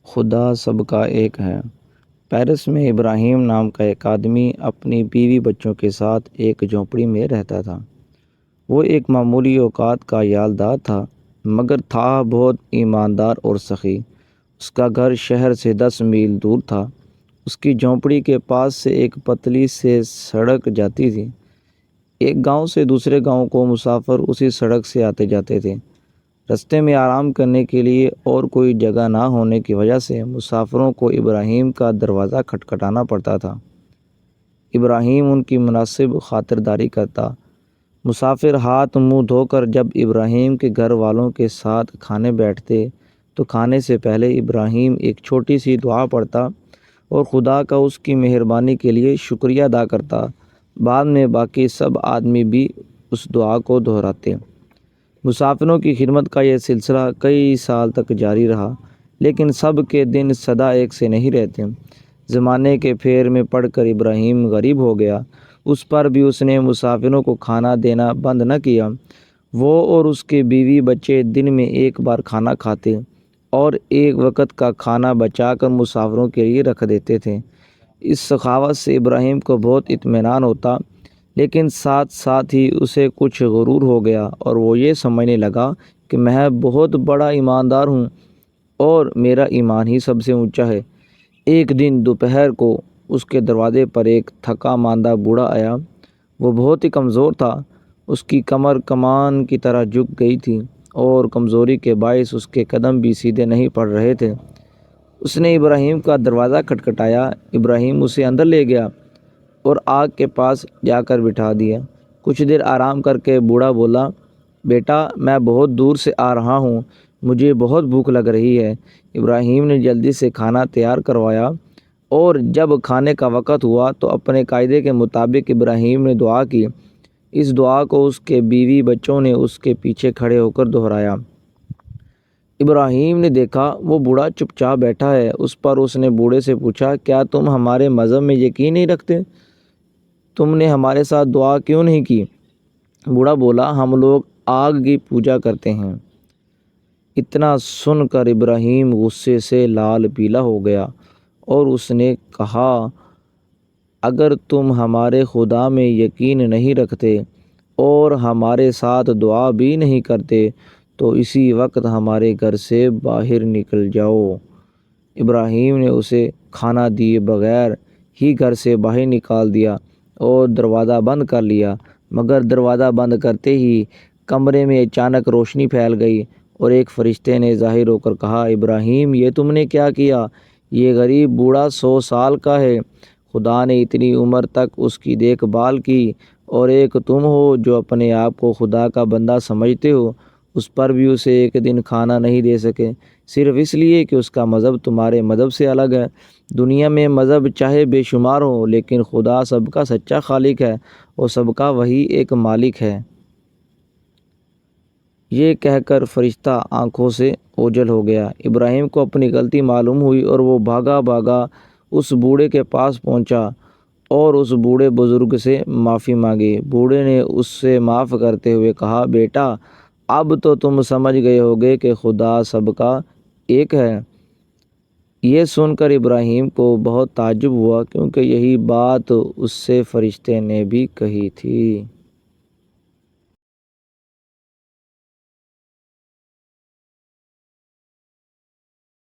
خدا سب کا ایک ہے۔ پیرس میں ابراہیم نام کا ایک آدمی اپنی بیوی بچوں کے ساتھ ایک جھونپڑی میں رہتا تھا۔ وہ ایک معمولی اوقات کا یالدار تھا، مگر تھا بہت ایماندار اور سخی۔ اس کا گھر شہر سے 10 میل دور تھا۔ اس کی جھونپڑی کے پاس سے ایک پتلی سے سڑک جاتی تھی۔ ایک گاؤں سے دوسرے گاؤں کو مسافر اسی سڑک سے آتے جاتے تھے۔ رستے میں آرام کرنے کے لیے اور کوئی جگہ نہ ہونے کی وجہ سے مسافروں کو ابراہیم کا دروازہ کھٹکھٹانا پڑتا تھا۔ ابراہیم ان کی مناسب خاطرداری کرتا۔ مسافر ہاتھ منہ دھو کر جب ابراہیم کے گھر والوں کے ساتھ کھانے بیٹھتے تو کھانے سے پہلے ابراہیم ایک چھوٹی سی دعا پڑھتا اور خدا کا اس کی مہربانی کے لیے شکریہ ادا کرتا۔ بعد میں باقی سب آدمی بھی اس دعا کو دہراتے۔ مسافروں کی خدمت کا یہ سلسلہ کئی سال تک جاری رہا، لیکن سب کے دن سدا ایک سے نہیں رہتے۔ زمانے کے پھیر میں پڑھ کر ابراہیم غریب ہو گیا۔ اس پر بھی اس نے مسافروں کو کھانا دینا بند نہ کیا۔ وہ اور اس کے بیوی بچے دن میں ایک بار کھانا کھاتے اور ایک وقت کا کھانا بچا کر مسافروں کے لیے رکھ دیتے تھے۔ اس سخاوت سے ابراہیم کو بہت اطمینان ہوتا، لیکن ساتھ ساتھ ہی اسے کچھ غرور ہو گیا اور وہ یہ سمجھنے لگا کہ میں بہت بڑا ایماندار ہوں اور میرا ایمان ہی سب سے اونچا ہے۔ ایک دن دوپہر کو اس کے دروازے پر ایک تھکا ماندہ بوڑھا آیا۔ وہ بہت ہی کمزور تھا۔ اس کی کمر کمان کی طرح جھک گئی تھی اور کمزوری کے باعث اس کے قدم بھی سیدھے نہیں پڑ رہے تھے۔ اس نے ابراہیم کا دروازہ کھٹکھٹایا۔ ابراہیم اسے اندر لے گیا اور آگ کے پاس جا کر بٹھا دیا۔ کچھ دیر آرام کر کے بوڑھا بولا، بیٹا میں بہت دور سے آ رہا ہوں، مجھے بہت بھوک لگ رہی ہے۔ ابراہیم نے جلدی سے کھانا تیار کروایا اور جب کھانے کا وقت ہوا تو اپنے قاعدے کے مطابق ابراہیم نے دعا کی۔ اس دعا کو اس کے بیوی بچوں نے اس کے پیچھے کھڑے ہو کر دہرایا۔ ابراہیم نے دیکھا وہ بوڑھا چپ چاپ بیٹھا ہے۔ اس پر اس نے بوڑھے سے پوچھا، کیا تم ہمارے مذہب میں یقین نہیں رکھتے؟ تم نے ہمارے ساتھ دعا کیوں نہیں کی؟ بوڑھا بولا، ہم لوگ آگ کی پوجا کرتے ہیں۔ اتنا سن کر ابراہیم غصے سے لال پیلا ہو گیا اور اس نے کہا، اگر تم ہمارے خدا میں یقین نہیں رکھتے اور ہمارے ساتھ دعا بھی نہیں کرتے تو اسی وقت ہمارے گھر سے باہر نکل جاؤ۔ ابراہیم نے اسے کھانا دیے بغیر ہی گھر سے باہر نکال دیا اور دروازہ بند کر لیا، مگر دروازہ بند کرتے ہی کمرے میں اچانک روشنی پھیل گئی اور ایک فرشتے نے ظاہر ہو کر کہا، ابراہیم یہ تم نے کیا کیا؟ یہ غریب بوڑھا 100 سال کا ہے۔ خدا نے اتنی عمر تک اس کی دیکھ بھال کی اور ایک تم ہو جو اپنے آپ کو خدا کا بندہ سمجھتے ہو، اس پر بھی اسے ایک دن کھانا نہیں دے سکے، صرف اس لیے کہ اس کا مذہب تمہارے مذہب سے الگ ہے۔ دنیا میں مذہب چاہے بے شمار ہو، لیکن خدا سب کا سچا خالق ہے اور سب کا وہی ایک مالک ہے۔ یہ کہہ کر فرشتہ آنکھوں سے اوجھل ہو گیا۔ ابراہیم کو اپنی غلطی معلوم ہوئی اور وہ بھاگا بھاگا اس بوڑھے کے پاس پہنچا اور اس بوڑھے بزرگ سے معافی مانگی۔ بوڑھے نے اس سے معاف کرتے ہوئے کہا، بیٹا اب تو تم سمجھ گئے ہوگے کہ خدا سب کا ایک ہے۔ یہ سن کر ابراہیم کو بہت تعجب ہوا، کیونکہ یہی بات اس سے فرشتے نے بھی کہی تھی۔